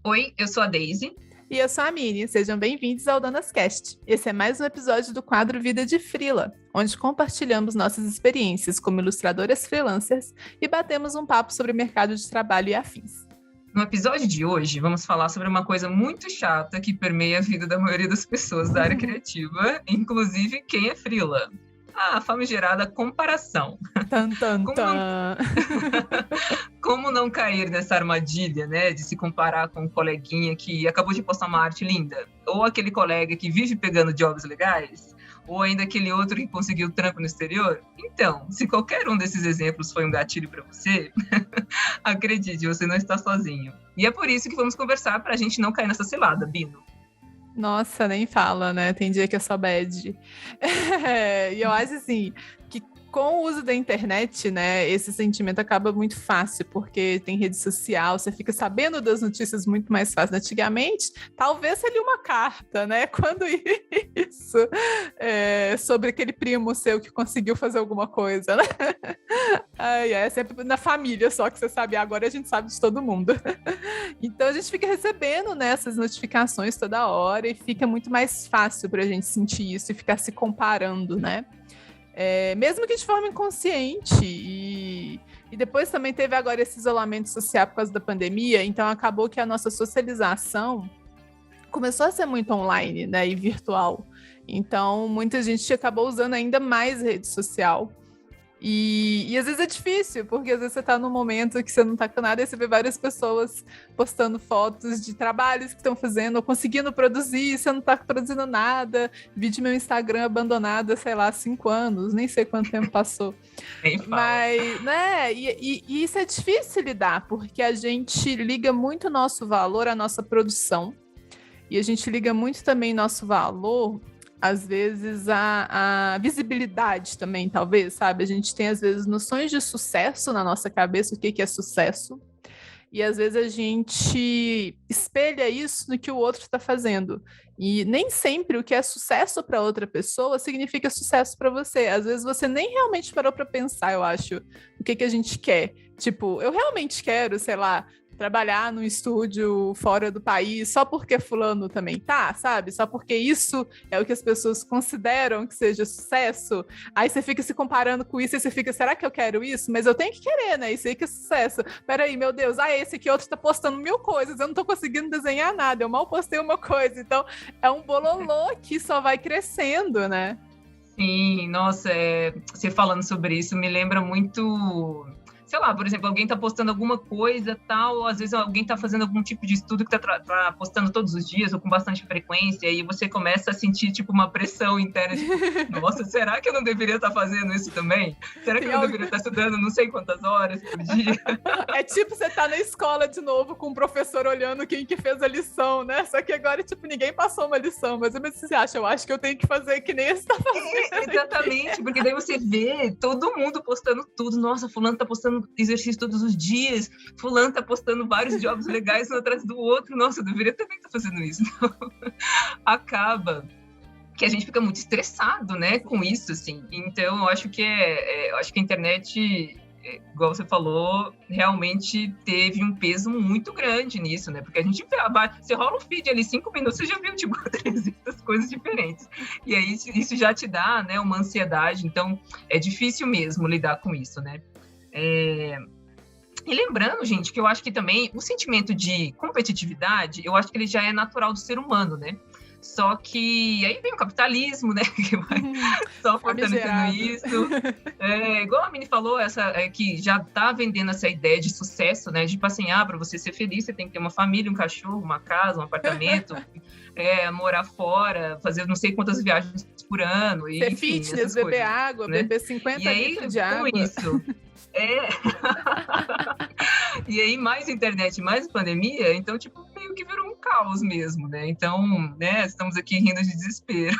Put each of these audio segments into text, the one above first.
Oi, eu sou a Daisy. E eu sou a Mini, sejam bem-vindos ao DonasCast. Esse é mais um episódio do quadro Vida de Freela, onde compartilhamos nossas experiências como ilustradoras freelancers e batemos um papo sobre o mercado de trabalho e afins. No episódio de hoje, vamos falar sobre uma coisa muito chata que permeia a vida da maioria das pessoas da área criativa, inclusive quem é freela. A famigerada comparação. Tan, tan, tan. Como não cair nessa armadilha, né, de se comparar com um coleguinha que acabou de postar uma arte linda, ou aquele colega que vive pegando jobs legais, ou ainda aquele outro que conseguiu trampo no exterior? Então, se qualquer um desses exemplos foi um gatilho para você, acredite, você não está sozinho. E é por isso que vamos conversar para a gente não cair nessa cilada, Bino. Nossa, nem fala, né? Tem dia que é só bad. E eu acho assim, que com o uso da internet, né, esse sentimento acaba muito fácil, porque tem rede social, você fica sabendo das notícias muito mais fácil. Antigamente, talvez seria uma carta, né? Quando isso, sobre aquele primo seu que conseguiu fazer alguma coisa, né? É sempre na família só que você sabe, agora a gente sabe de todo mundo. Então a gente fica recebendo, né, essas notificações toda hora e fica muito mais fácil para a gente sentir isso e ficar se comparando, né? Mesmo que de forma inconsciente, e depois também teve agora esse isolamento social por causa da pandemia, então acabou que a nossa socialização começou a ser muito online, né, e virtual. Então muita gente acabou usando ainda mais rede social. E às vezes é difícil, porque às vezes você tá num momento que você não tá com nada e você vê várias pessoas postando fotos de trabalhos que estão fazendo ou conseguindo produzir, e você não tá produzindo nada. Vi de meu Instagram abandonado, sei lá, 5 anos, nem sei quanto tempo passou. Mas, né, e isso é difícil lidar, porque a gente liga muito o nosso valor à nossa produção, e a gente liga muito também nosso valor às vezes a visibilidade também, talvez, sabe? A gente tem, às vezes, noções de sucesso na nossa cabeça, o que é sucesso, e às vezes a gente espelha isso no que o outro está fazendo. E nem sempre o que é sucesso para outra pessoa significa sucesso para você. Às vezes você nem realmente parou para pensar, eu acho, o que a gente quer. Tipo, eu realmente quero, sei lá, trabalhar num estúdio fora do país só porque fulano também tá, sabe? Só porque isso é o que as pessoas consideram que seja sucesso. Aí você fica se comparando com isso e você fica, será que eu quero isso? Mas eu tenho que querer, né? Isso aí que é sucesso. Peraí, meu Deus, esse aqui outro tá postando 1000 coisas, eu não tô conseguindo desenhar nada, eu mal postei uma coisa. Então, é um bololô que só vai crescendo, né? Sim, nossa, você falando sobre isso me lembra muito... Sei lá, por exemplo, alguém tá postando alguma coisa, tal, ou às vezes alguém tá fazendo algum tipo de estudo que tá postando todos os dias ou com bastante frequência, e você começa a sentir, tipo, uma pressão interna, tipo, nossa, será que eu não deveria estar fazendo isso também? Será que eu não deveria estar estudando não sei quantas horas por dia? É tipo você tá na escola de novo com o professor olhando quem que fez a lição, né? Só que agora, tipo, ninguém passou uma lição, mas você acha, eu acho que eu tenho que fazer que nem esse tá fazendo. Exatamente, aqui. Porque daí você vê todo mundo postando tudo, nossa, fulano tá postando exercício todos os dias, fulano tá postando vários jobs legais um atrás do outro, nossa, eu deveria também estar fazendo isso. Então, acaba que a gente fica muito estressado, né, com isso, assim. Então, eu acho que eu acho que a internet, igual você falou, realmente teve um peso muito grande nisso, né, porque a gente vê, você rola um feed ali, 5 minutos, você já viu, tipo, 300 coisas diferentes. E aí, isso já te dá, né, uma ansiedade, então é difícil mesmo lidar com isso, né. E lembrando, gente, que eu acho que também o sentimento de competitividade, eu acho que ele já é natural do ser humano, né? Só que aí vem o capitalismo, né? Que vai só fortalecendo isso. Igual a Mini falou, que já tá vendendo essa ideia de sucesso, né? Tipo assim, para você ser feliz, você tem que ter uma família, um cachorro, uma casa, um apartamento, morar fora, fazer não sei quantas viagens por ano. Ser enfim, fitness, beber coisas, água, né? Beber 50 litros de água. Isso. E aí, mais internet, mais pandemia, então, tipo, meio que virou um caos mesmo, né? Então, né, estamos aqui rindo de desespero.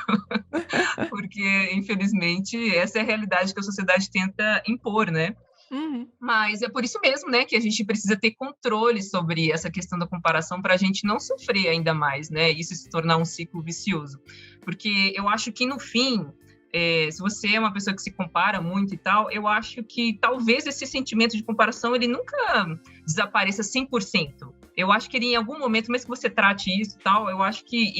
Porque, infelizmente, essa é a realidade que a sociedade tenta impor, né? Uhum. Mas é por isso mesmo, né, que a gente precisa ter controle sobre essa questão da comparação para a gente não sofrer ainda mais, né? Isso se tornar um ciclo vicioso. Porque eu acho que, no fim... se você é uma pessoa que se compara muito e tal, eu acho que talvez esse sentimento de comparação ele nunca desapareça 100%. Eu acho que ele, em algum momento, mesmo que você trate isso e tal, eu acho que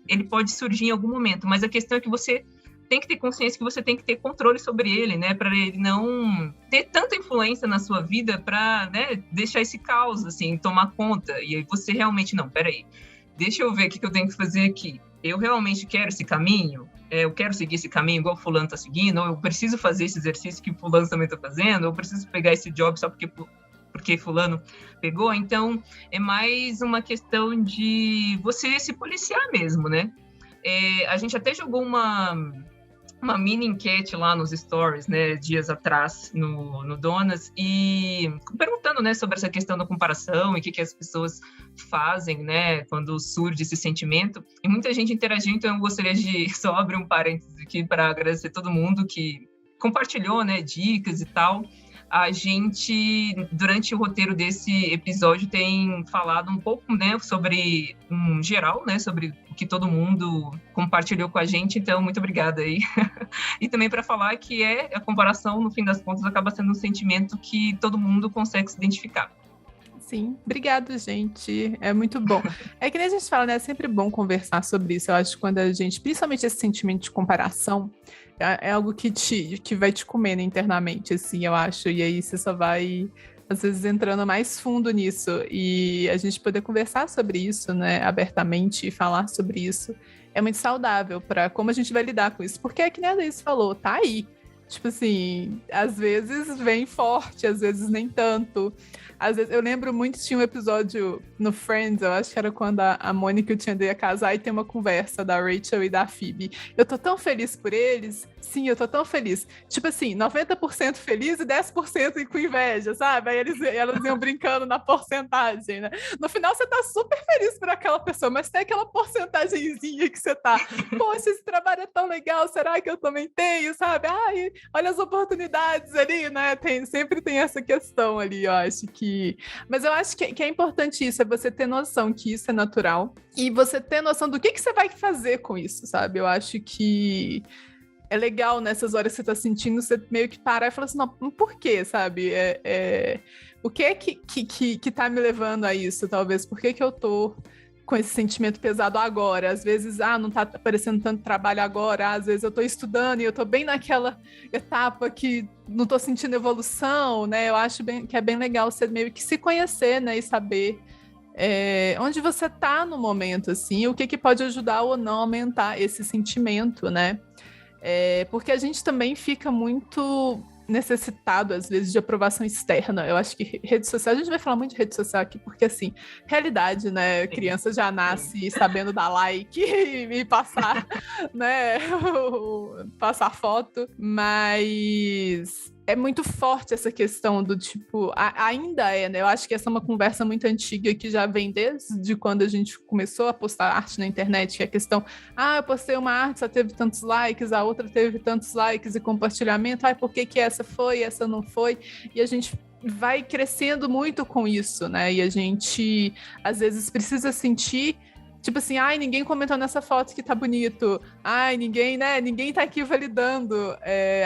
ele pode surgir em algum momento, mas a questão é que você tem que ter consciência que você tem que ter controle sobre ele, né? Para ele não ter tanta influência na sua vida para, né, deixar esse caos, assim, tomar conta. E aí você realmente, não, peraí, deixa eu ver o que eu tenho que fazer aqui. Eu realmente quero esse caminho? Eu quero seguir esse caminho igual o fulano está seguindo? Ou eu preciso fazer esse exercício que o fulano também está fazendo? Ou eu preciso pegar esse job só porque fulano pegou? Então, é mais uma questão de você se policiar mesmo, né? A gente até jogou uma mini enquete lá nos stories, né, dias atrás no Donas, e perguntando, né, sobre essa questão da comparação e o que as pessoas fazem, né, quando surge esse sentimento, e muita gente interagiu, então eu gostaria de só abrir um parênteses aqui para agradecer todo mundo que compartilhou, né, dicas e tal. A gente, durante o roteiro desse episódio, tem falado um pouco, né, sobre, geral, né, sobre o que todo mundo compartilhou com a gente, então, muito obrigada aí. E também para falar que a comparação, no fim das contas, acaba sendo um sentimento que todo mundo consegue se identificar. Sim, obrigado, gente. É muito bom. É que nem a gente fala, né? É sempre bom conversar sobre isso. Eu acho que quando a gente, principalmente esse sentimento de comparação, é algo que vai te comendo internamente, assim, eu acho. E aí você só vai, às vezes, entrando mais fundo nisso. E a gente poder conversar sobre isso, né, abertamente, e falar sobre isso, é muito saudável para como a gente vai lidar com isso. Porque é que nem a Laís falou, tá aí. Tipo assim, às vezes vem forte, às vezes nem tanto. Às vezes, eu lembro muito, tinha um episódio no Friends, eu acho que era quando a Mônica e o Chandler ia casar e tem uma conversa da Rachel e da Phoebe. Eu tô tão feliz por eles. Sim, eu tô tão feliz. Tipo assim, 90% feliz e 10% com inveja, sabe? Aí elas iam brincando na porcentagem, né? No final você tá super feliz por aquela pessoa, mas tem aquela porcentagemzinha que você tá, poxa, esse trabalho é tão legal, será que eu também tenho, sabe? Ai, olha as oportunidades ali, né? Sempre tem essa questão ali, eu acho que... Mas eu acho que é importante isso, é você ter noção que isso é natural e você ter noção do que você vai fazer com isso, sabe? Eu acho que é legal nessas horas que você tá sentindo, você meio que parar e falar assim, não, por quê, sabe? O que é que tá me levando a isso, talvez? Por que eu tô com esse sentimento pesado agora? Às vezes, não tá aparecendo tanto trabalho agora, às vezes eu tô estudando e eu tô bem naquela etapa que não tô sentindo evolução, né? Eu acho que é bem legal você meio que se conhecer, né? E saber onde você tá no momento, assim, o que pode ajudar ou não aumentar esse sentimento, né? Porque a gente também fica muito necessitado, às vezes, de aprovação externa. Eu acho que rede social, a gente vai falar muito de rede social aqui, porque, assim, realidade, né? Sim. Criança já nasce sabendo dar like e passar, né? Passar foto, mas... é muito forte essa questão do tipo, ainda né? Eu acho que essa é uma conversa muito antiga que já vem desde quando a gente começou a postar arte na internet, que é a questão, eu postei uma arte, só teve tantos likes, a outra teve tantos likes e compartilhamento, por que essa foi, essa não foi? E a gente vai crescendo muito com isso, né? E a gente, às vezes, precisa sentir tipo assim, ninguém comentou nessa foto que tá bonito. Ninguém tá aqui validando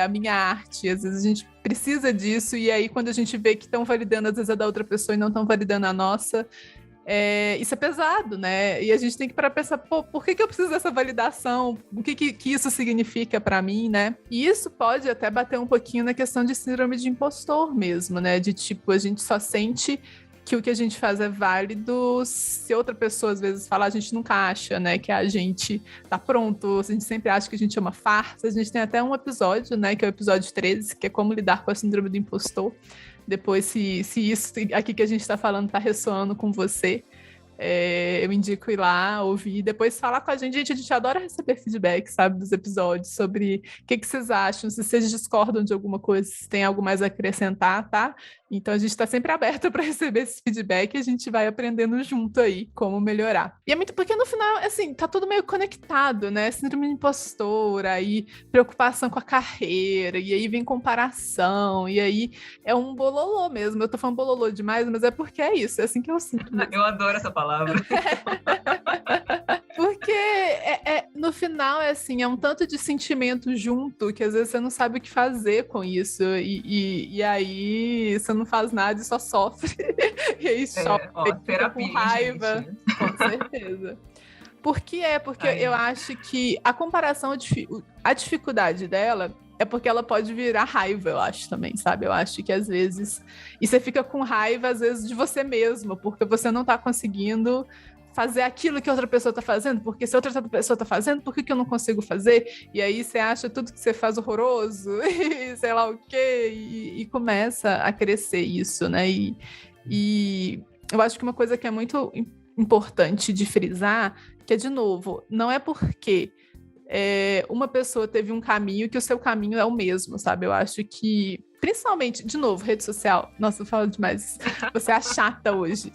a minha arte. Às vezes a gente precisa disso, e aí quando a gente vê que estão validando, às vezes é da outra pessoa e não estão validando a nossa, isso é pesado, né? E a gente tem que parar pra pensar, por que eu preciso dessa validação? O que isso significa pra mim, né? E isso pode até bater um pouquinho na questão de síndrome de impostor mesmo, né? De tipo, a gente só sente que o que a gente faz é válido se outra pessoa às vezes fala, a gente nunca acha, né, que a gente tá pronto, a gente sempre acha que a gente é uma farsa. A gente tem até um episódio, né, que é o episódio 13, que é como lidar com a síndrome do impostor. Depois, se isso aqui que a gente tá falando tá ressoando com você, eu indico ir lá, ouvir e depois falar com a gente. Gente, a gente adora receber feedback, sabe, dos episódios, sobre o que vocês acham, se vocês discordam de alguma coisa, se tem algo mais a acrescentar, tá? Então a gente está sempre aberta para receber esse feedback e a gente vai aprendendo junto aí como melhorar. E é muito porque no final, assim, tá tudo meio conectado, né? Síndrome de impostor, aí preocupação com a carreira, e aí vem comparação, e aí é um bololô mesmo. Eu tô falando bololô demais, mas é porque é isso, é assim que eu sinto mesmo. Eu adoro essa palavra. Porque no final é assim, é um tanto de sentimento junto que às vezes você não sabe o que fazer com isso. E aí você não faz nada e só sofre. E aí chora, fica com terapia, raiva. gente. Com certeza. Por que é? Porque eu acho que a comparação, a dificuldade dela é porque ela pode virar raiva, eu acho também, sabe? Eu acho que às vezes... E você fica com raiva, às vezes, de você mesmo, porque você não tá conseguindo fazer aquilo que outra pessoa tá fazendo, porque se outra pessoa tá fazendo, por que eu não consigo fazer? E aí você acha tudo que você faz horroroso, e sei lá o quê, e começa a crescer isso, né? E eu acho que uma coisa que é muito importante de frisar, que é, de novo, não é porque uma pessoa teve um caminho que o seu caminho é o mesmo, sabe? Eu acho que, principalmente, de novo, rede social, nossa, eu falo demais, você é a chata hoje.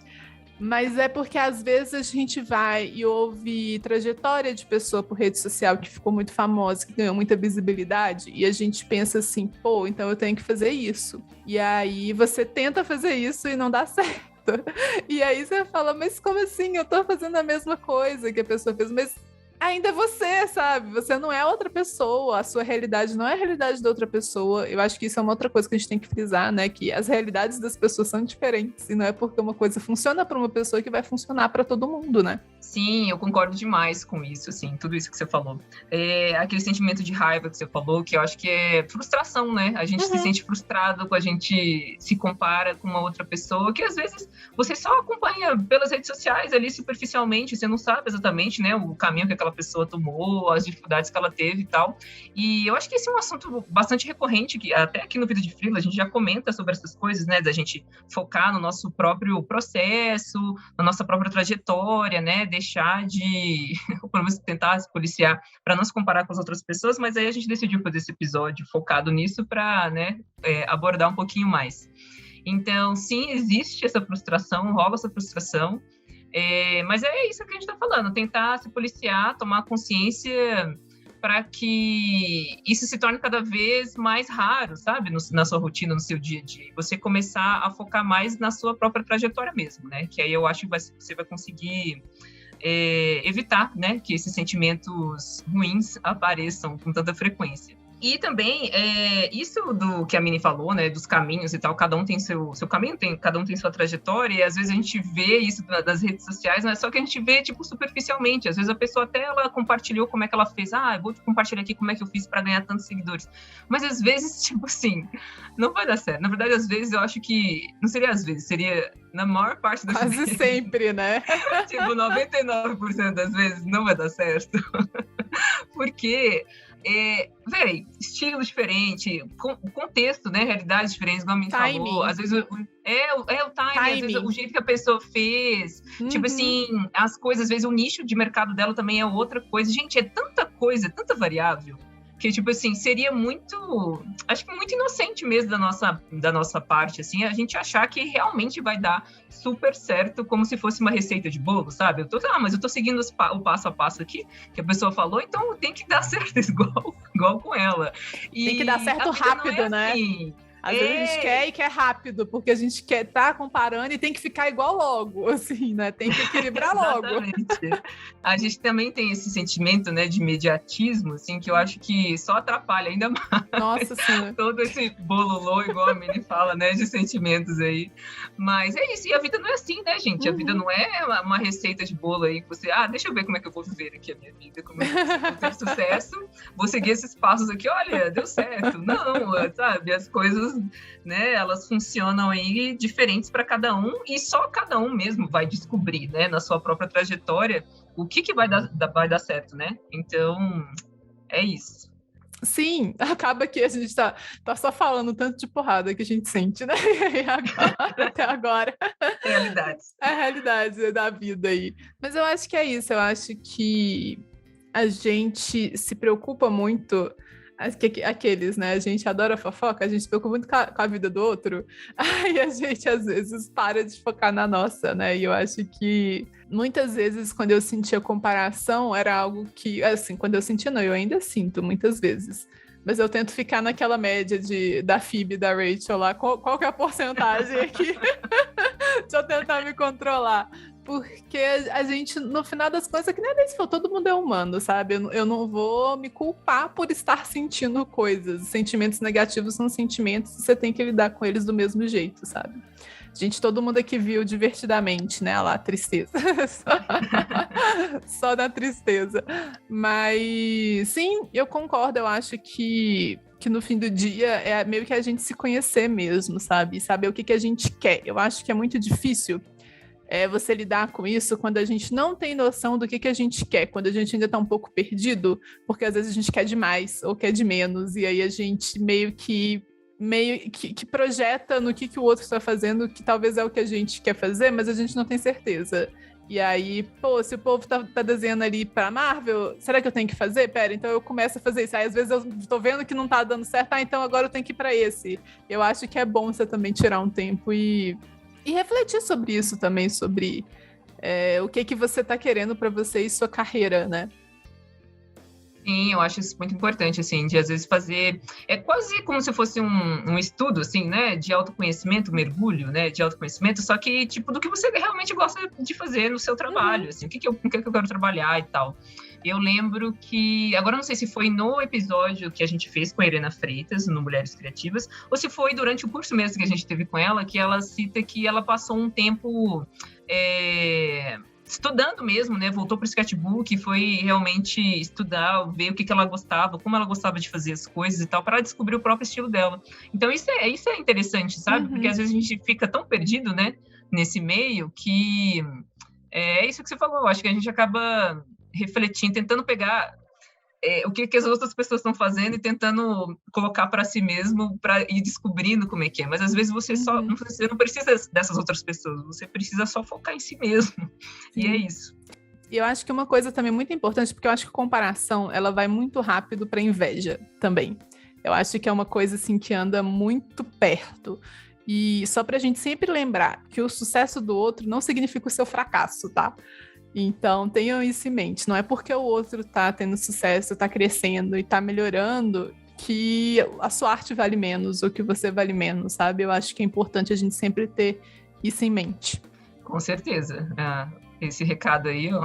Mas é porque às vezes a gente vai e ouve trajetória de pessoa por rede social que ficou muito famosa, que ganhou muita visibilidade, e a gente pensa assim, pô, então eu tenho que fazer isso. E aí você tenta fazer isso e não dá certo. E aí você fala, mas como assim? Eu tô fazendo a mesma coisa que a pessoa fez, mas ainda é você, sabe? Você não é outra pessoa, a sua realidade não é a realidade da outra pessoa. Eu acho que isso é uma outra coisa que a gente tem que frisar, né? Que as realidades das pessoas são diferentes, e não é porque uma coisa funciona para uma pessoa que vai funcionar para todo mundo, né? Sim, eu concordo demais com isso, assim, tudo isso que você falou. Aquele sentimento de raiva que você falou, que eu acho que é frustração, né? A gente se sente frustrado quando a gente se compara com uma outra pessoa, que às vezes você só acompanha pelas redes sociais ali superficialmente, você não sabe exatamente, né, o caminho que aquela pessoa tomou, as dificuldades que ela teve e tal. E eu acho que esse é um assunto bastante recorrente, que até aqui no Vida de Frila a gente já comenta sobre essas coisas, né, da gente focar no nosso próprio processo, na nossa própria trajetória, né, deixar de, pelo menos tentar se policiar para não se comparar com as outras pessoas, mas aí a gente decidiu fazer esse episódio focado nisso para, né, abordar um pouquinho mais. Então, sim, existe essa frustração, rola essa frustração, mas é isso que a gente está falando, tentar se policiar, tomar consciência para que isso se torne cada vez mais raro, sabe, na sua rotina, no seu dia a dia. Você começar a focar mais na sua própria trajetória mesmo, né? Que aí eu acho que você vai conseguir evitar, né, que esses sentimentos ruins apareçam com tanta frequência. E também, isso do que a Mini falou, né, dos caminhos e tal, cada um tem seu caminho, cada um tem sua trajetória, e às vezes a gente vê isso nas redes sociais, mas só que a gente vê, tipo, superficialmente. Às vezes a pessoa até ela compartilhou como é que ela fez, eu vou compartilhar aqui como é que eu fiz para ganhar tantos seguidores. Mas às vezes, tipo assim, não vai dar certo. Na verdade, às vezes eu acho que, não seria às vezes, seria na maior parte das vezes. Quase sempre, né? Tipo, 99% das vezes não vai dar certo. Porque... estilo diferente, contexto, né, realidades diferentes, como a Mini falou, às vezes o timing, às vezes o jeito que a pessoa fez, tipo assim, as coisas, às vezes o nicho de mercado dela também é outra coisa. Gente, é tanta coisa, tanta variável, que, tipo assim, seria muito, acho que muito inocente mesmo da nossa parte, assim, a gente achar que realmente vai dar super certo, como se fosse uma receita de bolo, sabe? Mas eu tô seguindo o passo a passo aqui, que a pessoa falou, então tem que dar certo igual com ela. Tem que dar certo rápido, né? Assim. Às vezes a gente quer e quer rápido, porque a gente quer estar comparando e tem que ficar igual logo, assim, né? Tem que equilibrar logo. Exatamente. A gente também tem esse sentimento, né, de imediatismo, assim, que eu acho que só atrapalha ainda mais. Nossa Senhora. Todo esse bololô, igual a Mini fala, né, de sentimentos aí. Mas é isso, e a vida não é assim, né, gente? A vida não é uma receita de bolo aí que você, deixa eu ver como é que eu vou viver aqui a minha vida, como é que eu vou ter sucesso, vou seguir esses passos aqui, olha, deu certo. Não, sabe, as coisas, né, elas funcionam aí diferentes para cada um, e só cada um mesmo vai descobrir, né, na sua própria trajetória, o que vai dar certo, né? Então, é isso. Sim, acaba que a gente tá só falando tanto de porrada que a gente sente, né? Até agora. Realidades. É a realidade da vida aí. Mas eu acho que é isso, eu acho que a gente se preocupa muito, aqueles, né? A gente adora fofoca, a gente se preocupa muito com a vida do outro, aí a gente às vezes para de focar na nossa, né? E eu acho que muitas vezes quando eu sentia comparação era algo que, assim, quando eu sentia não, eu ainda sinto muitas vezes, mas eu tento ficar naquela média da Phoebe e da Rachel lá, qual que é a porcentagem aqui? Deixa eu tentar me controlar. porque a gente, no final das contas, é que nem a Alice falou, todo mundo é humano, sabe? Eu não vou me culpar por estar sentindo coisas. Sentimentos negativos são sentimentos, você tem que lidar com eles do mesmo jeito, sabe? Gente, todo mundo aqui viu Divertidamente, né? Lá, tristeza. Só da tristeza. Mas, sim, eu concordo. Eu acho que no fim do dia é meio que a gente se conhecer mesmo, sabe? Saber o que a gente quer. Eu acho que é muito difícil você lidar com isso quando a gente não tem noção do que a gente quer, quando a gente ainda tá um pouco perdido, porque às vezes a gente quer demais ou quer de menos, e aí a gente meio que projeta no que o outro está fazendo, que talvez é o que a gente quer fazer, mas a gente não tem certeza. E aí, se o povo tá desenhando ali pra Marvel, será que eu tenho que fazer? Pera, então eu começo a fazer isso. Aí às vezes eu tô vendo que não tá dando certo, então agora eu tenho que ir pra esse. Eu acho que é bom você também tirar um tempo e refletir sobre isso também, sobre o que você tá querendo pra você e sua carreira, né? Sim, eu acho isso muito importante, assim, de às vezes fazer... É quase como se fosse um estudo, assim, né? De autoconhecimento, mergulho, né? De autoconhecimento, só que, tipo, do que você realmente gosta de fazer no seu trabalho, assim. O que eu quero trabalhar e tal. Eu lembro que... Agora, não sei se foi no episódio que a gente fez com a Irena Freitas, no Mulheres Criativas, ou se foi durante o curso mesmo que a gente teve com ela, que ela cita que ela passou um tempo... estudando mesmo, né? Voltou para o sketchbook, foi realmente estudar, ver o que ela gostava, como ela gostava de fazer as coisas e tal, para descobrir o próprio estilo dela. Então, isso é interessante, sabe? Porque às vezes a gente fica tão perdido, né? Nesse meio, que é isso que você falou. Eu acho que a gente acaba refletindo, tentando pegar o que as outras pessoas estão fazendo e tentando colocar para si mesmo, para ir descobrindo como é que é. Mas às vezes você não precisa dessas outras pessoas, você precisa só focar em si mesmo. Sim. E é isso. E eu acho que uma coisa também muito importante, porque eu acho que a comparação, ela vai muito rápido para inveja também. Eu acho que é uma coisa assim que anda muito perto. E só pra gente sempre lembrar que o sucesso do outro não significa o seu fracasso, tá? Então, tenham isso em mente. Não é porque o outro tá tendo sucesso, tá crescendo e tá melhorando que a sua arte vale menos ou que você vale menos, sabe? Eu acho que é importante a gente sempre ter isso em mente. Com certeza. Esse recado aí, ó,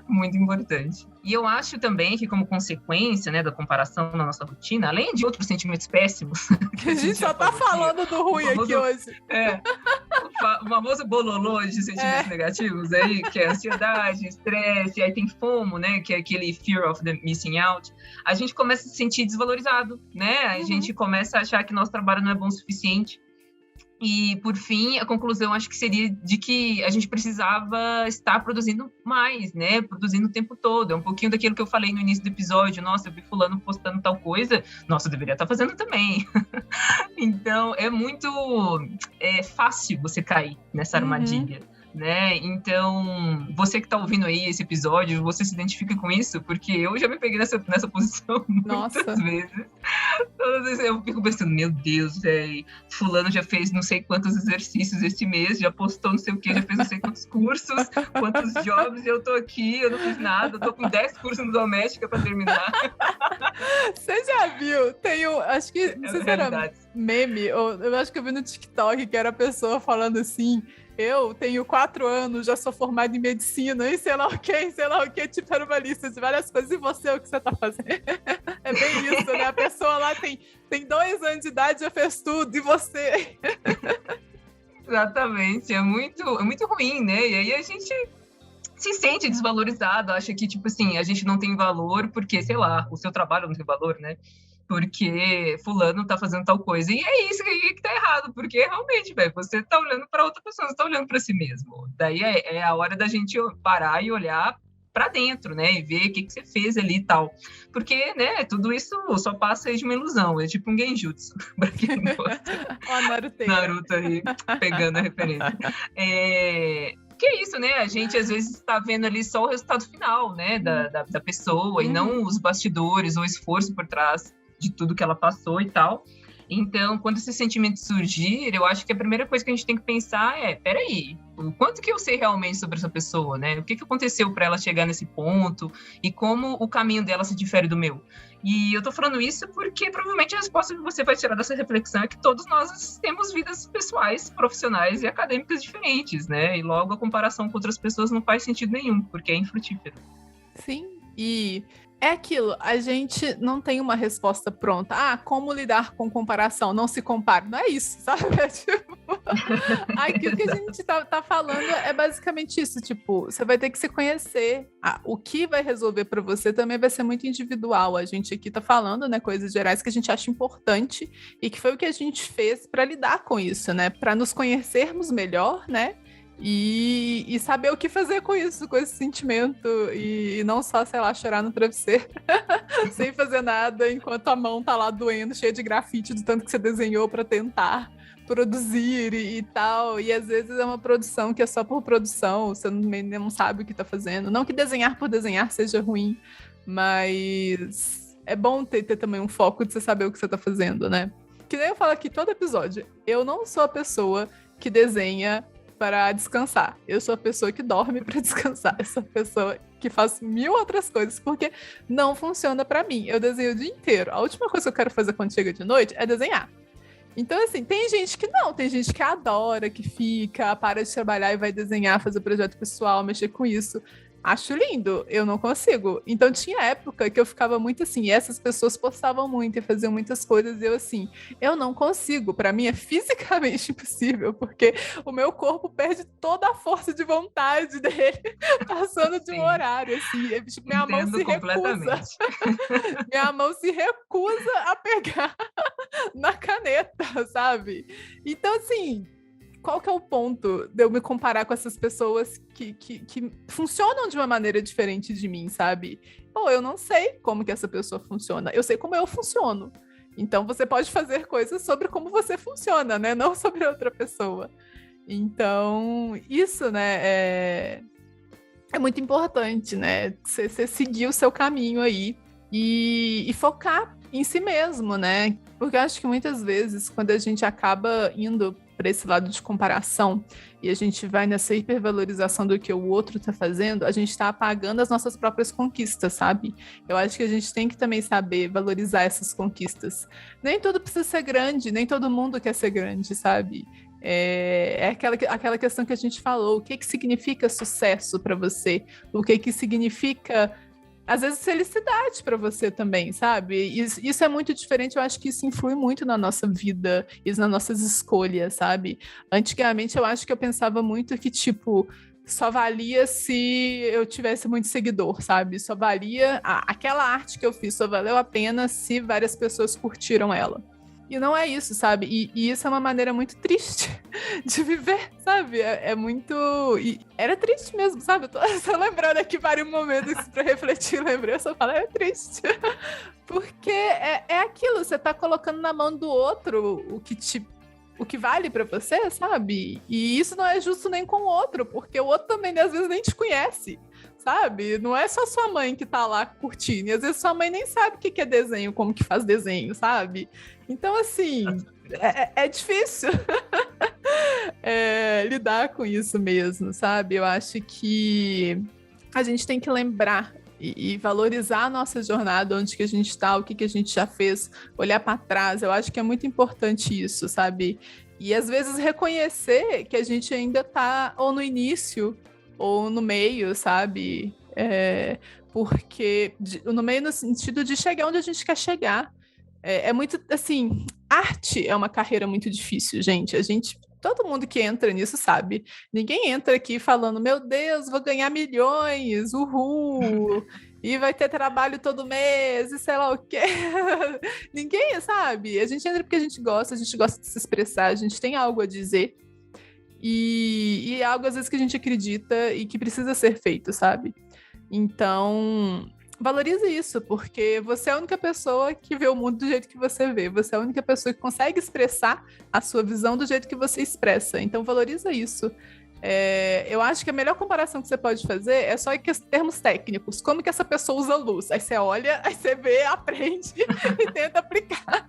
muito importante. E eu acho também que, como consequência, né, da comparação na nossa rotina, além de outros sentimentos péssimos... Que a gente só tá falando do ruim aqui hoje. O famoso bololô de sentimentos negativos aí, que é ansiedade, estresse, aí tem FOMO, né, que é aquele fear of the missing out. A gente começa a se sentir desvalorizado, né? A gente começa a achar que nosso trabalho não é bom o suficiente. E, por fim, a conclusão acho que seria de que a gente precisava estar produzindo mais, né? Produzindo o tempo todo. É um pouquinho daquilo que eu falei no início do episódio. Nossa, eu vi fulano postando tal coisa. Nossa, eu deveria estar fazendo também. Então, é muito fácil você cair nessa armadilha. Né? Então, você que tá ouvindo aí esse episódio, você se identifica com isso? Porque eu já me peguei nessa posição muitas vezes. Todas as vezes eu fico pensando, meu Deus, velho, fulano já fez não sei quantos exercícios esse mês, já postou não sei o que, já fez não sei quantos cursos, quantos jobs, e eu tô aqui, eu não fiz nada, eu tô com 10 cursos no doméstica pra terminar. Você já viu? Acho que, não sei se era meme, ou eu acho que eu vi no TikTok que era a pessoa falando assim: eu tenho 4 anos, já sou formada em medicina, e sei lá o que, tipo, era uma lista de várias coisas, e você, o que você tá fazendo? É bem isso, né? A pessoa lá tem 2 anos de idade, já fez tudo, e você? Exatamente, é muito ruim, né? E aí a gente se sente desvalorizado, acha que, tipo assim, a gente não tem valor porque, sei lá, o seu trabalho não tem valor, né? Porque fulano tá fazendo tal coisa. E é isso aí que tá errado, porque realmente, velho, você tá olhando para outra pessoa, você tá olhando para si mesmo. Daí é a hora da gente parar e olhar para dentro, né, e ver o que você fez ali e tal. Porque, né, tudo isso só passa aí de uma ilusão, é tipo um genjutsu, pra quem não gosta. Naruto aí, pegando a referência. Que é isso, né? A gente às vezes está vendo ali só o resultado final, né, da pessoa, e não os bastidores ou o esforço por trás de tudo que ela passou e tal. Então, quando esse sentimento surgir, eu acho que a primeira coisa que a gente tem que pensar é, peraí, o quanto que eu sei realmente sobre essa pessoa, né? O que aconteceu para ela chegar nesse ponto e como o caminho dela se difere do meu. E eu tô falando isso porque provavelmente a resposta que você vai tirar dessa reflexão é que todos nós temos vidas pessoais, profissionais e acadêmicas diferentes, né? E logo a comparação com outras pessoas não faz sentido nenhum, porque é infrutífero. Sim, e é aquilo, a gente não tem uma resposta pronta. Ah, como lidar com comparação? Não se compare. Não é isso, sabe? É tipo, aquilo que a gente tá falando é basicamente isso. Tipo, você vai ter que se conhecer. O que vai resolver para você também vai ser muito individual. A gente aqui tá falando, né, coisas gerais que a gente acha importante e que foi o que a gente fez para lidar com isso, né? Para nos conhecermos melhor, né? E saber o que fazer com isso, com esse sentimento, e não só, sei lá, chorar no travesseiro sem fazer nada, enquanto a mão tá lá doendo, cheia de grafite do tanto que você desenhou para tentar produzir e tal, e às vezes é uma produção que é só por produção, você não sabe o que tá fazendo, não que desenhar por desenhar seja ruim, mas é bom ter também um foco de você saber o que você tá fazendo, né? Que nem eu falo aqui todo episódio, eu não sou a pessoa que desenha para descansar. Eu sou a pessoa que dorme para descansar. Eu sou a pessoa que faz 1000 outras coisas, porque não funciona para mim. Eu desenho o dia inteiro. A última coisa que eu quero fazer quando chega de noite é desenhar. Então, assim, tem gente que não, tem gente que adora, que fica, para de trabalhar e vai desenhar, fazer projeto pessoal, mexer com isso. Acho lindo, eu não consigo. Então tinha época que eu ficava muito assim, e essas pessoas postavam muito e faziam muitas coisas, e eu assim, eu não consigo, para mim é fisicamente impossível, porque o meu corpo perde toda a força de vontade dele passando de um horário, assim, tipo, minha mão se recusa. Minha mão se recusa a pegar na caneta, sabe? Então, assim, qual que é o ponto de eu me comparar com essas pessoas que funcionam de uma maneira diferente de mim, sabe? Pô, eu não sei como que essa pessoa funciona, eu sei como eu funciono. Então, você pode fazer coisas sobre como você funciona, né? Não sobre outra pessoa. Então, isso, né, é muito importante, né? Você seguir o seu caminho aí e focar em si mesmo, né? Porque eu acho que muitas vezes, quando a gente acaba indo para esse lado de comparação e a gente vai nessa hipervalorização do que o outro está fazendo, a gente está apagando as nossas próprias conquistas, sabe? Eu acho que a gente tem que também saber valorizar essas conquistas. Nem tudo precisa ser grande, nem todo mundo quer ser grande, sabe? É aquela questão que a gente falou, o que significa sucesso para você? O que significa, às vezes, felicidade para você também, sabe? Isso é muito diferente, eu acho que isso influi muito na nossa vida, isso nas nossas escolhas, sabe? Antigamente, eu acho que eu pensava muito que, tipo, só valia se eu tivesse muito seguidor, sabe? Só valia, aquela arte que eu fiz só valeu a pena se várias pessoas curtiram ela. E não é isso, sabe? E isso é uma maneira muito triste de viver, sabe? É muito... E era triste mesmo, sabe? Eu tô lembrando aqui vários momentos pra refletir, lembrei, eu só falo, é triste. Porque é aquilo, você tá colocando na mão do outro o que vale pra você, sabe? E isso não é justo nem com o outro, porque o outro também, às vezes, nem te conhece, sabe? Não é só sua mãe que tá lá curtindo, e às vezes sua mãe nem sabe o que é desenho, como que faz desenho, sabe? Então, assim, é difícil lidar com isso mesmo, sabe? Eu acho que a gente tem que lembrar e valorizar a nossa jornada, onde que a gente está, o que a gente já fez, olhar para trás. Eu acho que é muito importante isso, sabe? E às vezes reconhecer que a gente ainda está ou no início ou no meio, sabe? Porque no meio no sentido de chegar onde a gente quer chegar. É muito, assim, arte é uma carreira muito difícil, gente. Todo mundo que entra nisso sabe. Ninguém entra aqui falando, meu Deus, vou ganhar milhões, uhul, e vai ter trabalho todo mês, e sei lá o quê. Ninguém sabe. A gente entra porque a gente gosta de se expressar, a gente tem algo a dizer. E é algo, às vezes, que a gente acredita e que precisa ser feito, sabe? Então, valorize isso, porque você é a única pessoa que vê o mundo do jeito que você vê. Você é a única pessoa que consegue expressar a sua visão do jeito que você expressa. Então, valoriza isso. Eu acho que a melhor comparação que você pode fazer é só em termos técnicos. Como que essa pessoa usa luz? Aí você olha, aí você vê, aprende e tenta aplicar.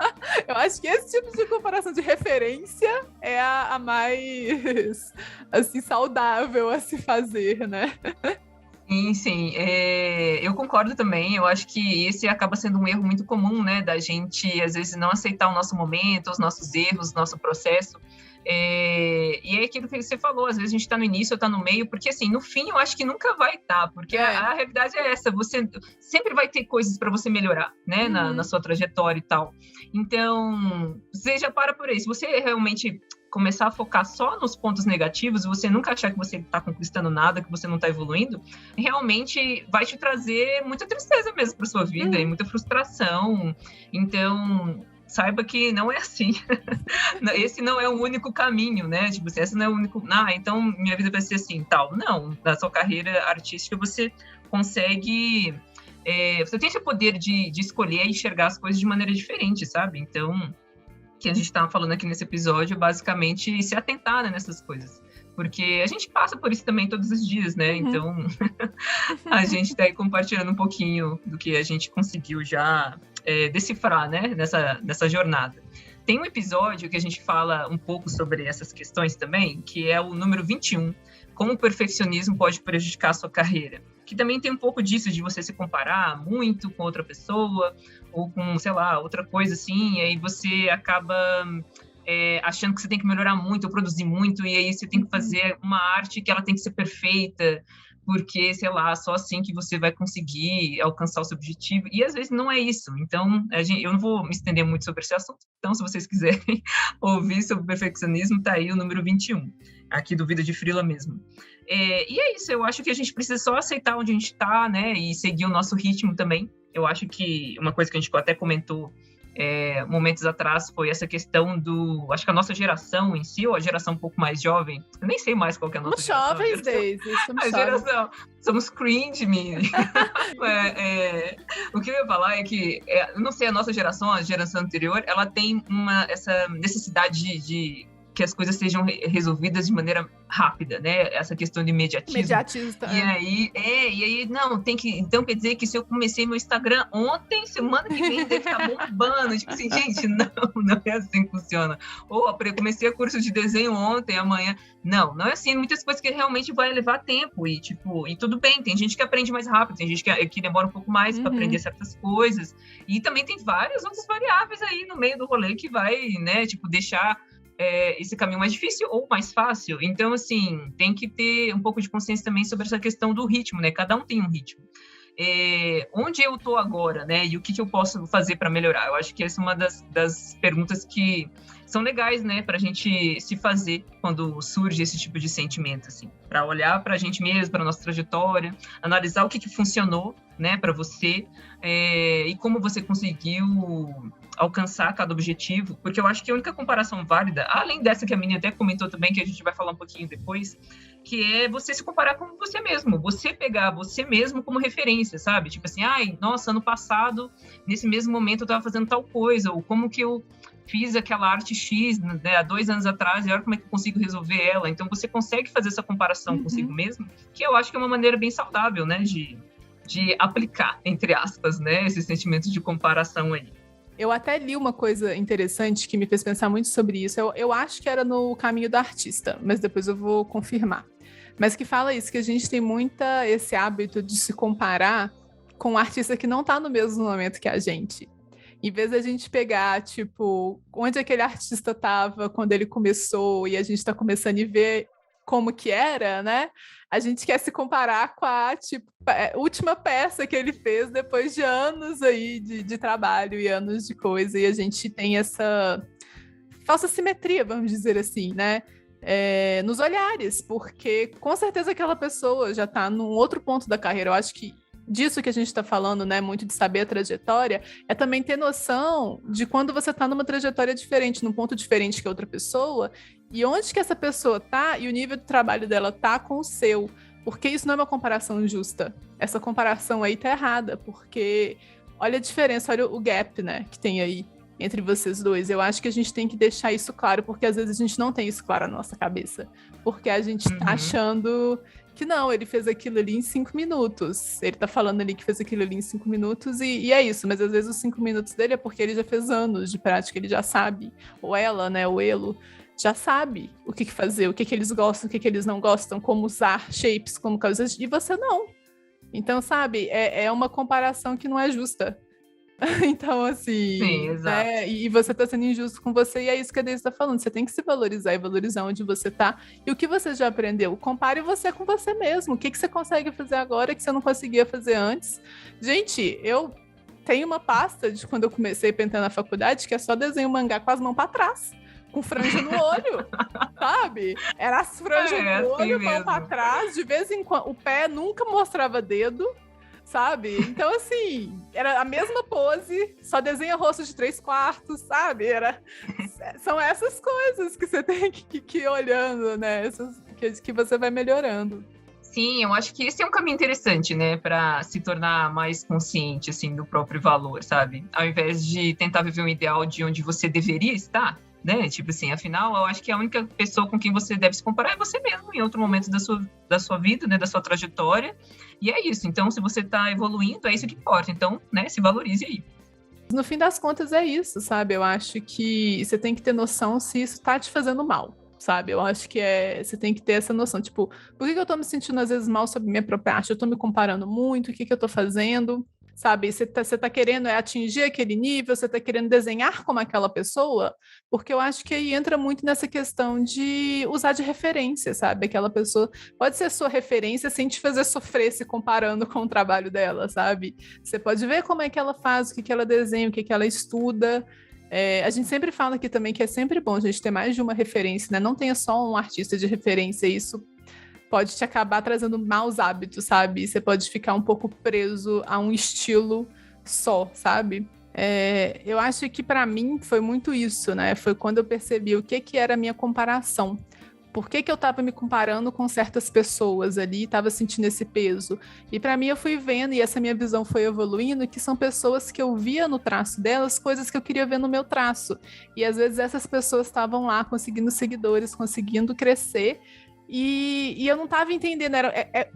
Eu acho que esse tipo de comparação de referência é a mais, assim, saudável a se fazer, né? Sim. Eu concordo também. Eu acho que esse acaba sendo um erro muito comum, né? Da gente, às vezes, não aceitar o nosso momento, os nossos erros, o nosso processo. E é aquilo que você falou, às vezes a gente está no início ou está no meio, porque assim, no fim eu acho que nunca vai estar, porque a realidade é essa, você sempre vai ter coisas para você melhorar, né, na sua trajetória e tal. Então, você já para por aí. Se você realmente começar a focar só nos pontos negativos, você nunca achar que você está conquistando nada, que você não está evoluindo, realmente vai te trazer muita tristeza mesmo para sua vida e muita frustração. Então, saiba que não é assim. Esse não é o único caminho, né? Tipo, esse não é o único... então minha vida vai ser assim, tal. Não, na sua carreira artística você consegue... você tem esse poder de escolher e enxergar as coisas de maneira diferente, sabe? Então, o que a gente estava falando aqui nesse episódio, basicamente, se atentar, né, nessas coisas. Porque a gente passa por isso também todos os dias, né? Então, a gente está aí compartilhando um pouquinho do que a gente conseguiu já decifrar, né? Nessa jornada. Tem um episódio que a gente fala um pouco sobre essas questões também, que é o número 21, como o perfeccionismo pode prejudicar a sua carreira. Que também tem um pouco disso, de você se comparar muito com outra pessoa, ou com, sei lá, outra coisa assim, e aí você acaba achando que você tem que melhorar muito, ou produzir muito, e aí você tem que fazer uma arte que ela tem que ser perfeita, porque, sei lá, só assim que você vai conseguir alcançar o seu objetivo. E às vezes não é isso. Então, eu não vou me estender muito sobre esse assunto. Então, se vocês quiserem ouvir sobre perfeccionismo, tá aí o número 21, aqui do Vida de Freela mesmo. E é isso, eu acho que a gente precisa só aceitar onde a gente tá, né, e seguir o nosso ritmo também. Eu acho que uma coisa que a gente até comentou momentos atrás foi essa questão acho que a nossa geração em si, ou a geração um pouco mais jovem, eu nem sei mais qual que é a nossa geração. Jovens, Daisy. Geração, somos cringe, mini. O que eu ia falar é que, eu não sei, a nossa geração, a geração anterior, ela tem essa necessidade de que as coisas sejam resolvidas de maneira rápida, né? Essa questão de imediatismo. Imediatista. E aí, não, então quer dizer que se eu comecei meu Instagram ontem, semana que vem deve estar bombando. Tipo assim, gente, não é assim que funciona. Ou eu comecei o curso de desenho ontem, amanhã. Não é assim. Muitas coisas que realmente vai levar tempo e tudo bem. Tem gente que aprende mais rápido, tem gente que demora um pouco mais para aprender certas coisas. E também tem várias outras variáveis aí no meio do rolê que vai, né, deixar esse caminho mais difícil ou mais fácil. Então, assim, tem que ter um pouco de consciência também sobre essa questão do ritmo, né? Cada um tem um ritmo. Onde eu tô agora, né? E o que eu posso fazer para melhorar? Eu acho que essa é uma das perguntas que são legais, né? Pra gente se fazer quando surge esse tipo de sentimento, assim. Para olhar pra gente mesmo, pra nossa trajetória, analisar o que funcionou, né? Pra você e como você conseguiu alcançar cada objetivo, porque eu acho que a única comparação válida, além dessa que a Mini até comentou também, que a gente vai falar um pouquinho depois, que é você se comparar com você mesmo, você pegar você mesmo como referência, sabe? Tipo assim, nossa, ano passado, nesse mesmo momento eu tava fazendo tal coisa, ou como que eu fiz aquela arte X, né, há 2 anos atrás, e olha como é que eu consigo resolver ela. Então você consegue fazer essa comparação consigo mesmo, que eu acho que é uma maneira bem saudável, né, de aplicar, entre aspas, né, esse sentimento de comparação aí. Eu até li uma coisa interessante que me fez pensar muito sobre isso. Eu acho que era no Caminho do Artista, mas depois eu vou confirmar. Mas que fala isso, que a gente tem esse hábito de se comparar com um artista que não está no mesmo momento que a gente. Em vez da gente pegar, tipo, onde aquele artista estava quando ele começou e a gente está começando a ver como que era, né? A gente quer se comparar com a última peça que ele fez depois de anos aí de trabalho e anos de coisa, e a gente tem essa falsa simetria, vamos dizer assim, né? Nos olhares, porque com certeza aquela pessoa já está num outro ponto da carreira. Eu acho que disso que a gente está falando, né, muito de saber a trajetória, é também ter noção de quando você está numa trajetória diferente, num ponto diferente que a outra pessoa, e onde que essa pessoa tá e o nível de trabalho dela tá com o seu, porque isso não é uma comparação justa. Essa comparação aí tá errada, porque olha a diferença, olha o gap, né, que tem aí. entre vocês dois. Eu acho que a gente tem que deixar isso claro, porque às vezes a gente não tem isso claro na nossa cabeça. Porque a gente tá achando que não, ele fez aquilo ali em 5 minutos. Ele tá falando ali que fez aquilo ali em 5 minutos e é isso. Mas às vezes os 5 minutos dele é porque ele já fez anos de prática, ele já sabe. Ou ela, né, ou ele, já sabe o que fazer, o que eles gostam, o que eles não gostam, como usar shapes, como coisas, e você não. Então, sabe, é uma comparação que não é justa. Então, assim, Sim, exato. né? E você tá sendo injusto com você, e é isso que a Deise tá falando. Você tem que se valorizar e valorizar onde você tá. E o que você já aprendeu? Compare você com você mesmo. O que você consegue fazer agora que você não conseguia fazer antes? Gente, eu tenho uma pasta de quando eu comecei a pintar na faculdade, que é só desenho mangá com as mãos para trás, com franja no olho, sabe? Era as franjas no olho, assim mão para trás, de vez em quando. O pé nunca mostrava dedo, sabe? Então, assim, era a mesma pose, só desenha rosto de 3/4, sabe? São essas coisas que você tem que ir olhando, né? Essas que você vai melhorando. Sim, eu acho que esse é um caminho interessante, né, para se tornar mais consciente, assim, do próprio valor, sabe? Ao invés de tentar viver um ideal de onde você deveria estar, né? Tipo assim, afinal, eu acho que a única pessoa com quem você deve se comparar é você mesmo, em outro momento da sua vida, né, da sua trajetória. E é isso. Então, se você está evoluindo, é isso que importa. Então, né, se valorize aí. No fim das contas, é isso, sabe? Eu acho que você tem que ter noção se isso tá te fazendo mal, sabe? Eu acho que você tem que ter essa noção. Tipo, por que eu tô me sentindo às vezes mal sobre minha própria arte? Eu tô me comparando muito, o que eu tô fazendo? Sabe, você tá querendo atingir aquele nível, você tá querendo desenhar como aquela pessoa, porque eu acho que aí entra muito nessa questão de usar de referência, sabe? Aquela pessoa pode ser sua referência sem te fazer sofrer se comparando com o trabalho dela, sabe? Você pode ver como é que ela faz, o que ela desenha, o que ela estuda. A gente sempre fala aqui também que é sempre bom a gente ter mais de uma referência, né? Não tenha só um artista de referência, isso pode te acabar trazendo maus hábitos, sabe? Você pode ficar um pouco preso a um estilo só, sabe? Eu acho que para mim foi muito isso, né? Foi quando eu percebi o que era a minha comparação. Por que eu estava me comparando com certas pessoas ali, estava sentindo esse peso. E para mim eu fui vendo, e essa minha visão foi evoluindo, que são pessoas que eu via no traço delas, coisas que eu queria ver no meu traço. E às vezes essas pessoas estavam lá conseguindo seguidores, conseguindo crescer, e eu não tava entendendo,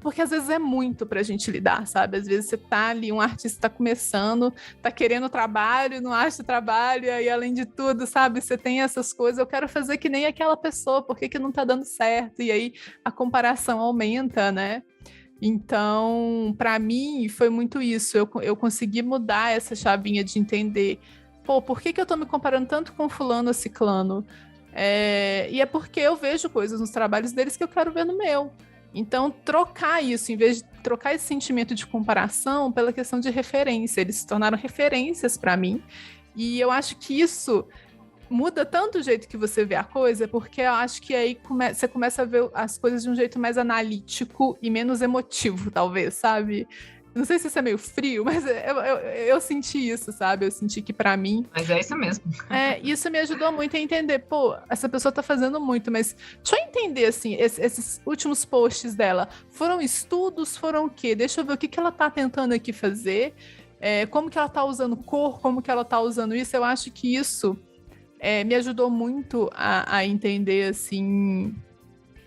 porque às vezes é muito pra gente lidar, sabe? Às vezes você tá ali, um artista tá começando, tá querendo trabalho, não acha trabalho, e além de tudo, sabe? Você tem essas coisas, eu quero fazer que nem aquela pessoa, por que não tá dando certo? E aí a comparação aumenta, né? Então, para mim, foi muito isso, eu consegui mudar essa chavinha de entender, pô, por que eu tô me comparando tanto com fulano ou ciclano? E é porque eu vejo coisas nos trabalhos deles que eu quero ver no meu. Então, trocar isso, em vez de trocar esse sentimento de comparação pela questão de referência, eles se tornaram referências para mim. E eu acho que isso muda tanto o jeito que você vê a coisa, porque eu acho que aí você começa a ver as coisas de um jeito mais analítico e menos emotivo, talvez, sabe? Não sei se isso é meio frio, mas eu senti isso, sabe? Eu senti que pra mim... Mas é isso mesmo. Isso me ajudou muito a entender, pô, essa pessoa tá fazendo muito, mas deixa eu entender, assim, esses últimos posts dela, foram estudos, foram o quê? Deixa eu ver o que ela tá tentando aqui fazer, como que ela tá usando cor, como que ela tá usando isso. Eu acho que isso me ajudou muito a entender, assim...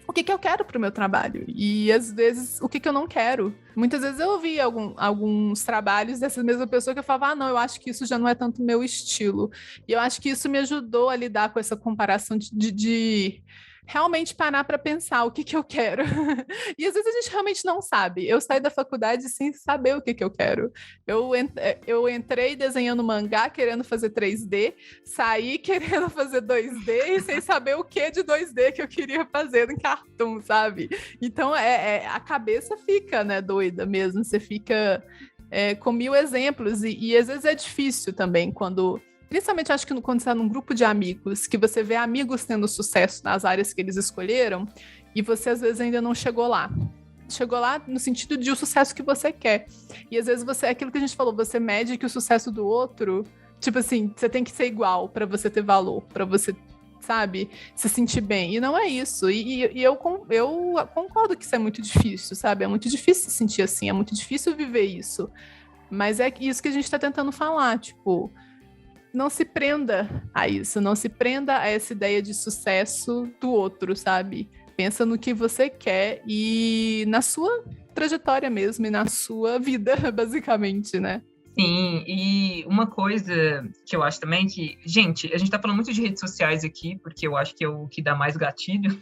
o que eu quero para o meu trabalho e às vezes o que eu não quero. Muitas vezes eu ouvi alguns trabalhos dessa mesma pessoa que eu falava, não, eu acho que isso já não é tanto meu estilo. E eu acho que isso me ajudou a lidar com essa comparação de realmente parar para pensar o que eu quero. E às vezes a gente realmente não sabe. Eu saí da faculdade sem saber o que eu quero. Eu entrei desenhando mangá, querendo fazer 3D, saí querendo fazer 2D e sem saber o que de 2D que eu queria fazer no cartoon, sabe? Então a cabeça fica, né, doida mesmo. Você fica com 1000 exemplos e às vezes é difícil também quando... Principalmente, acho que quando você está num grupo de amigos, que você vê amigos tendo sucesso nas áreas que eles escolheram, e você, às vezes, ainda não chegou lá. Chegou lá no sentido de o sucesso que você quer. E, às vezes, é aquilo que a gente falou, você mede que o sucesso do outro... Tipo assim, você tem que ser igual para você ter valor, para você, sabe, se sentir bem. E não é isso. E eu concordo que isso é muito difícil, sabe? É muito difícil se sentir assim, é muito difícil viver isso. Mas é isso que a gente está tentando falar, tipo... não se prenda a isso, não se prenda a essa ideia de sucesso do outro, sabe? Pensa no que você quer e na sua trajetória mesmo, e na sua vida, basicamente, né? Sim, e uma coisa que eu acho também que, gente, a gente tá falando muito de redes sociais aqui, porque eu acho que é o que dá mais gatilho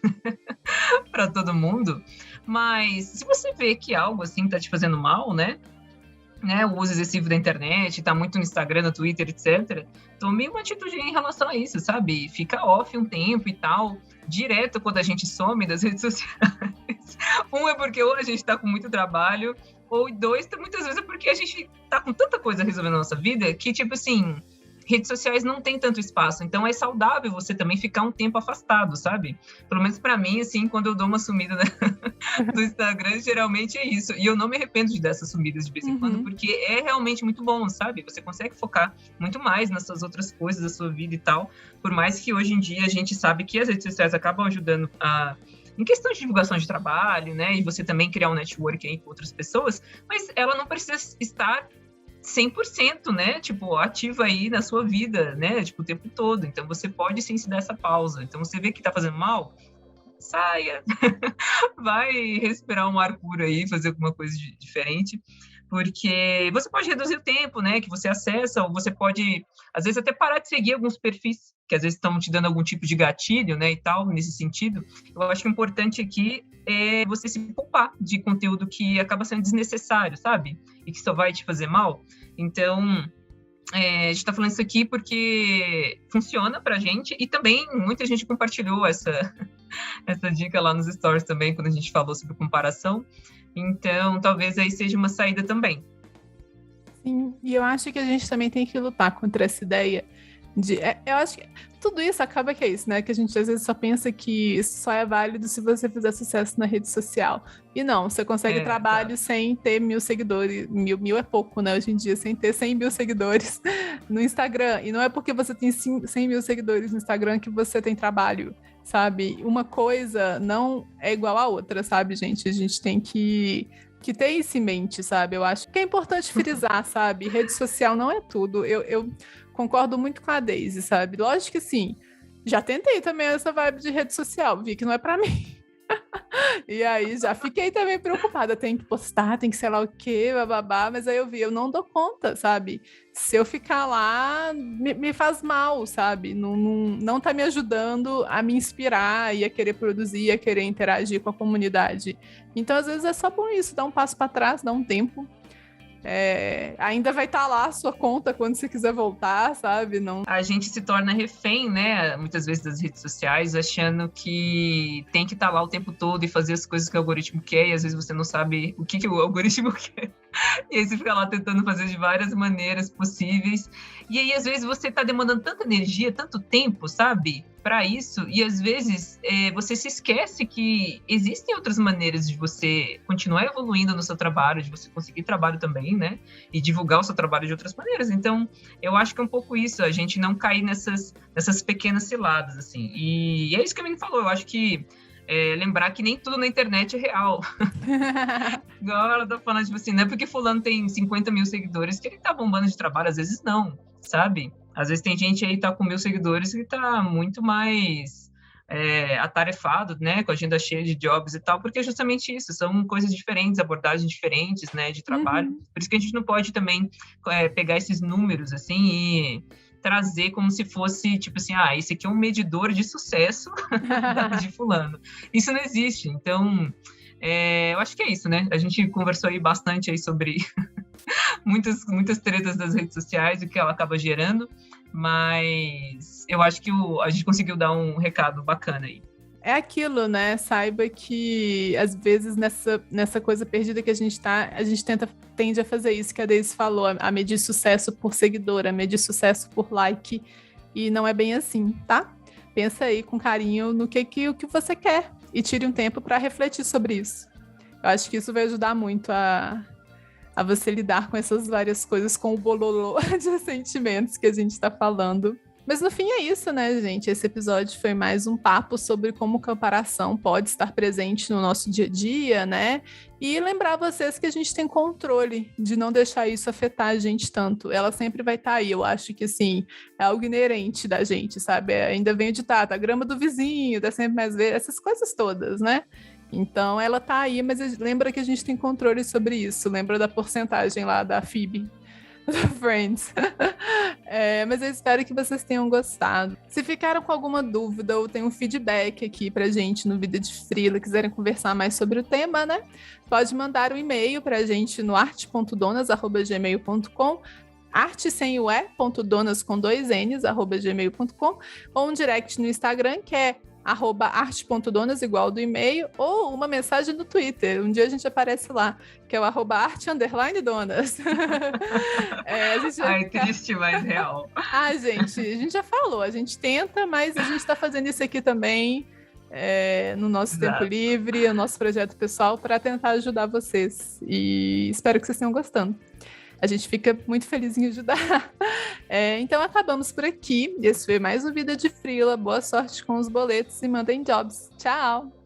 para todo mundo, mas se você vê que algo assim tá te fazendo mal, né, o uso excessivo da internet, tá muito no Instagram, no Twitter, etc., tome uma atitude em relação a isso, sabe? Fica off um tempo e tal, direto quando a gente some das redes sociais. Um é porque ou a gente tá com muito trabalho, ou dois, muitas vezes é porque a gente tá com tanta coisa resolvendo na nossa vida que, tipo assim, redes sociais não tem tanto espaço. Então é saudável você também ficar um tempo afastado, sabe? Pelo menos pra mim, assim, quando eu dou uma sumida do Instagram, geralmente é isso. E eu não me arrependo de dar essas sumidas de vez em quando, porque é realmente muito bom, sabe? Você consegue focar muito mais nessas outras coisas da sua vida e tal. Por mais que hoje em dia a gente sabe que as redes sociais acabam ajudando em questão de divulgação de trabalho, né? E você também criar um network aí com outras pessoas, mas ela não precisa estar 100%, né? Tipo, ativa aí na sua vida, né? Tipo, o tempo todo. Então, você pode sim se dar essa pausa. Então, você vê que tá fazendo mal, saia. Vai respirar um ar puro aí, fazer alguma coisa diferente. Porque você pode reduzir o tempo, né? Que você acessa, ou você pode, às vezes, até parar de seguir alguns perfis que às vezes estão te dando algum tipo de gatilho, né? E tal, nesse sentido. Eu acho que o importante aqui é você se poupar de conteúdo que acaba sendo desnecessário, sabe? E que só vai te fazer mal. Então, a gente está falando isso aqui porque funciona pra gente e também muita gente compartilhou essa dica lá nos stories também, quando a gente falou sobre comparação. Então, talvez aí seja uma saída também. Sim, e eu acho que a gente também tem que lutar contra essa ideia eu acho que tudo isso acaba que é isso, né? Que a gente às vezes só pensa que isso só é válido se você fizer sucesso na rede social. E não, você consegue trabalho sem ter 1.000 seguidores. 1.000 é pouco, né? Hoje em dia, sem ter 100 mil seguidores no Instagram. E não é porque você tem 100 mil seguidores no Instagram que você tem trabalho, sabe? Uma coisa não é igual à outra, sabe, gente? A gente tem que ter isso em mente, sabe? Eu acho que é importante frisar, sabe? Rede social não é tudo. Eu concordo muito com a Daisy, sabe? Lógico que sim. Já tentei também essa vibe de rede social, vi que não é pra mim. E aí já fiquei também preocupada, tem que postar, tem que sei lá o quê, bababá, mas aí eu não dou conta, sabe? Se eu ficar lá, me faz mal, sabe? Não tá me ajudando a me inspirar e a querer produzir, a querer interagir com a comunidade. Então, às vezes é só bom isso, dar um passo para trás, dar um tempo. Ainda vai estar lá a sua conta quando você quiser voltar, sabe? Não... A gente se torna refém, né? Muitas vezes das redes sociais, achando que tem que estar lá o tempo todo e fazer as coisas que o algoritmo quer, e às vezes você não sabe o que o algoritmo quer. E aí você fica lá tentando fazer de várias maneiras possíveis. E aí, às vezes, você tá demandando tanta energia, tanto tempo, sabe? Para isso. E às vezes você se esquece que existem outras maneiras de você continuar evoluindo no seu trabalho, de você conseguir trabalho também, né? E divulgar o seu trabalho de outras maneiras. Então, eu acho que é um pouco isso, a gente não cair nessas pequenas ciladas, assim. E é isso que a Mini falou, eu acho que lembrar que nem tudo na internet é real. Igual ela tá falando, tipo assim, não é porque fulano tem 50 mil seguidores que ele tá bombando de trabalho, às vezes não, sabe? Às vezes tem gente aí que tá com 1.000 seguidores que tá muito mais atarefado, né? Com a agenda cheia de jobs e tal, porque é justamente isso, são coisas diferentes, abordagens diferentes, né? De trabalho. Por isso que a gente não pode também pegar esses números, assim, e trazer como se fosse, tipo assim, esse aqui é um medidor de sucesso de fulano. Isso não existe. Então, eu acho que é isso, né? A gente conversou aí bastante aí sobre muitas tretas das redes sociais, o que ela acaba gerando, mas eu acho que a gente conseguiu dar um recado bacana aí. É aquilo, né? Saiba que, às vezes, nessa coisa perdida que a gente tá, a gente tende a fazer isso que a Daisy falou, a medir sucesso por seguidor, a medir sucesso por like, e não é bem assim, tá? Pensa aí com carinho no que você quer e tire um tempo para refletir sobre isso. Eu acho que isso vai ajudar muito a você lidar com essas várias coisas, com o bololô de sentimentos que a gente está falando. Mas no fim é isso, né, gente? Esse episódio foi mais um papo sobre como comparação pode estar presente no nosso dia a dia, né? E lembrar vocês que a gente tem controle de não deixar isso afetar a gente tanto. Ela sempre vai estar aí. Eu acho que, assim, é algo inerente da gente, sabe? Ainda vem o ditado, a grama do vizinho, dá sempre mais ver, essas coisas todas, né? Então, ela tá aí, mas lembra que a gente tem controle sobre isso. Lembra da porcentagem lá da Phoebe, do Friends. Mas eu espero que vocês tenham gostado. Se ficaram com alguma dúvida ou tem um feedback aqui pra gente no Vida de Frila, quiserem conversar mais sobre o tema, né? Pode mandar um e-mail pra gente no arte.donas@gmail.com, arte sem o e.donas com 2 n's @gmail.com, ou um direct no Instagram, que é @arte.donas, igual do e-mail, ou uma mensagem no Twitter. Um dia a gente aparece lá, que é o @arte_donas. Ai, triste, mas real. Gente, a gente já falou, a gente tenta, mas a gente está fazendo isso aqui também no nosso tempo livre, no nosso projeto pessoal, para tentar ajudar vocês. E espero que vocês tenham gostando. A gente fica muito feliz em ajudar. Então acabamos por aqui. Esse foi mais um Vida de Frila. Boa sorte com os boletos e mandem jobs. Tchau!